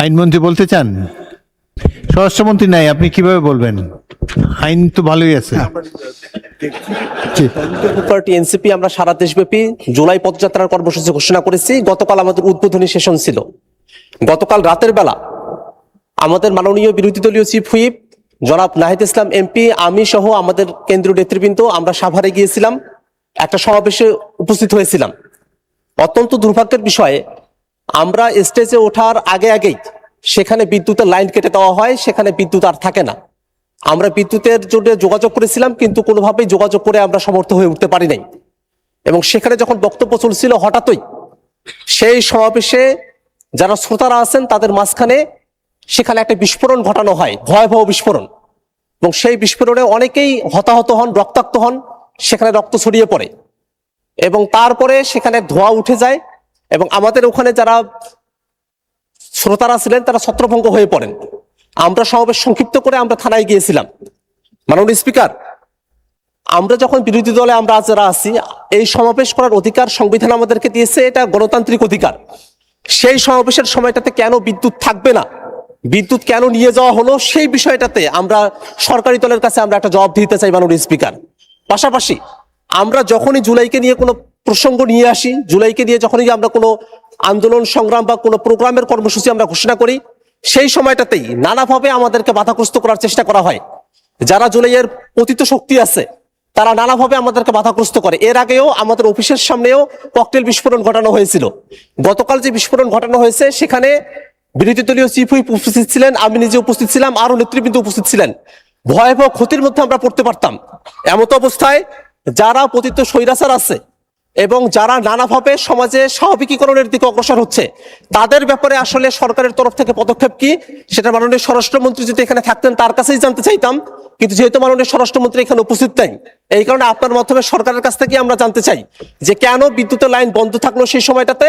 আইনমন্ত্রী বলতে চান? স্বরাষ্ট্রমন্ত্রী নাই, আপনি কিভাবে বলবেন? আইন তো ভালোই আছে। পার্টি এনসিপি আমরা সারা দেশব্যাপী জুলাই পদযাত্রার কর্মসূচি ঘোষণা করেছি। গতকাল আমাদের উদ্বোধনী সেশন ছিল। গতকাল রাতের বেলা আমাদের মাননীয় বিরোধী দলীয় চিফ হুইপ জনাব নাহিদ ইসলাম এমপি, আমি সহ আমাদের কেন্দ্রীয় নেতৃবৃন্দ আমরা সাভারে গিয়েছিলাম, একটা সমাবেশে উপস্থিত হয়েছিলাম। অত্যন্ত দুর্ভাগ্যের বিষয়ে আমরা স্টেজে ওঠার আগেই সেখানে বিদ্যুতের লাইন কেটে দেওয়া হয়, সেখানে বিদ্যুৎ আর থাকে না। আমরা বিদ্যুতের জন্য যোগাযোগ করেছিলাম, কিন্তু কোনোভাবেই যোগাযোগ করে আমরা সমর্থ হয়ে উঠতে পারি নাই। এবং সেখানে যখন বক্তব্য চলছিল, হঠাৎই সেই সমাবেশে যারা শ্রোতারা আছেন তাদের মাঝখানে সেখানে একটা বিস্ফোরণ ঘটানো হয়, ভয়াবহ বিস্ফোরণ। এবং সেই বিস্ফোরণে অনেকেই হতাহত হন, রক্তাক্ত হন, সেখানে রক্ত ছড়িয়ে পড়ে এবং তারপরে সেখানে ধোঁয়া উঠে যায় এবং আমাদের ওখানে যারা শ্রোতারা ছিলেন তারা ছত্রভঙ্গ হয়ে পড়েন। আমরা সমাবেশ সংক্ষিপ্ত করে আমরা থানায় গিয়েছিলাম। মাননীয় স্পিকার, আমরা যখন বিরোধী দলে আমরা যারা আছি, এই সমাবেশ করার অধিকার সংবিধান আমাদেরকে দিয়েছে, এটা গণতান্ত্রিক অধিকার। সেই সমাবেশের সময়টাতে কেন বিদ্যুৎ থাকবে না, বিদ্যুৎ কেন নিয়ে যাওয়া হলো, সেই বিষয়টাতে আমরা সরকারি দলের কাছে আমরা একটা জবাব দিতে চাই মাননীয় স্পিকার। পাশাপাশি আমরা যখনই জুলাইকে নিয়ে কোনো প্রসঙ্গ নিয়ে আসি, জুলাইকে নিয়ে যখনই আমরা কোনো আন্দোলন সংগ্রাম বা কোনো প্রোগ্রামের কর্মসূচি আমরা ঘোষণা করি, সেই সময়টাতেই নানাভাবে আমাদেরকে বাধাগ্রস্ত করার চেষ্টা করা হয়। যারা জুলাইয়ের পতিত শক্তি আছে তারা নানাভাবে আমাদেরকে বাধাগ্রস্ত করে। এর আগেও আমাদের অফিসের সামনেও ককটেল বিস্ফোরণ ঘটানো হয়েছিল। গতকাল যে বিস্ফোরণ ঘটানো হয়েছে সেখানে বিরোধী দলীয় চিফ হুইপ উপস্থিত ছিলেন, আমি নিজে উপস্থিত ছিলাম, আরো নেতৃবৃন্দ উপস্থিত ছিলেন। ভয়াবহ ক্ষতির মধ্যে আমরা পড়তে পারতাম। এমত অবস্থায় যারা পতিত স্বৈরাচার আছে এবং যারা নানাভাবে সমাজে স্বাভাবিকীকরণের দিকে অগ্রসর হচ্ছে, তাদের ব্যাপারে আসলে সরকারের তরফ থেকে পদক্ষেপ কি, সেটা মাননীয় স্বরাষ্ট্রমন্ত্রী যদি এখানে থাকতেন তার কাছেই জানতে চাইতাম। কিন্তু যেহেতু মাননীয় স্বরাষ্ট্রমন্ত্রী এখানে উপস্থিত নাই, এই কারণে আপনার মাধ্যমে সরকারের কাছ থেকে আমরা জানতে চাই যে কেন বিদ্যুতের লাইন বন্ধ থাকলো সেই সময়টাতে,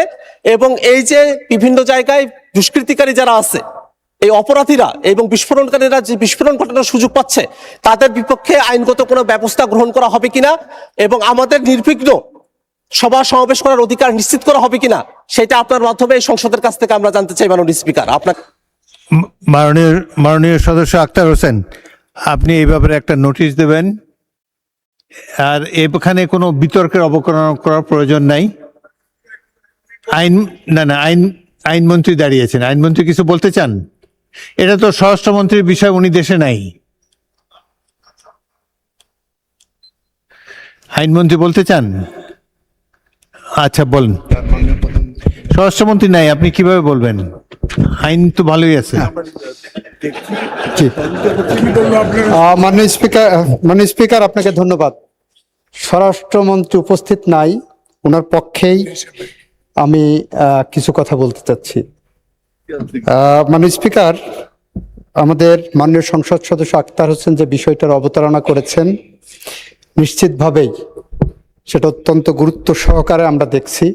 এবং এই যে বিভিন্ন জায়গায় দুষ্কৃতিকারী যারা আছে, এই অপরাধীরা এবং বিস্ফোরণকারীরা যে বিস্ফোরণ ঘটানোর সুযোগ পাচ্ছে, তাদের বিপক্ষে আইনগত কোনো ব্যবস্থা গ্রহণ করা হবে কিনা এবং আমাদের নির্বিঘ্ন সভা সমাবেশ করার অধিকার নিশ্চিত করা হবে কিনা, সেটা আপনার মাধ্যমে এই সংসদের কাছ থেকে আমরা জানতে চাই মাননীয় স্পিকার। আপনার মাননীয় সদস্য আক্তার হোসেন, আপনি এই ব্যাপারে একটা নোটিশ দেবেন। আর এখানে কোনো বিতর্কের অবকলন করার প্রয়োজন নাই। আইনমন্ত্রী দাঁড়িয়েছেন, আইনমন্ত্রী কিছু বলতে চান? এটা তো স্বরাষ্ট্রমন্ত্রীর বিষয়, উনি দেশে নাই। আইনমন্ত্রী বলতে চান? আচ্ছা বলুন। স্বরাষ্ট্রমন্ত্রী নাই, আপনি কিভাবে বলবেন? আইন তো ভালোই আছে। মাননীয় স্পিকার, আপনাকে ধন্যবাদ। স্বরাষ্ট্রমন্ত্রী উপস্থিত নাই, ওনার পক্ষেই আমি কিছু কথা বলতে চাচ্ছি। মাননীয় স্পিকার, আমাদের মাননীয় সংসদ সদস্য আক্তার হোসেন যে বিষয়টার অবতারণা করেছেন, নিশ্চিতভাবেই সেটা অত্যন্ত গুরুত্ব সহকারে আমরা দেখছি।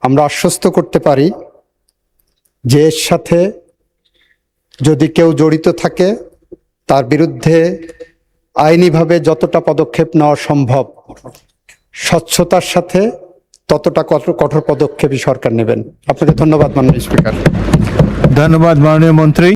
আমরা আশ্বস্ত করতে পারি যে এর সাথে যদি কেউ জড়িত থাকে তার বিরুদ্ধে আইনিভাবে যতটা পদক্ষেপ নেওয়া সম্ভব, স্বচ্ছতার সাথে ততটা কঠোর পদক্ষেপই সরকার নেবেন। আপনাকে ধন্যবাদ মাননীয় স্পিকার। ধন্যবাদ মাননীয় মন্ত্রী।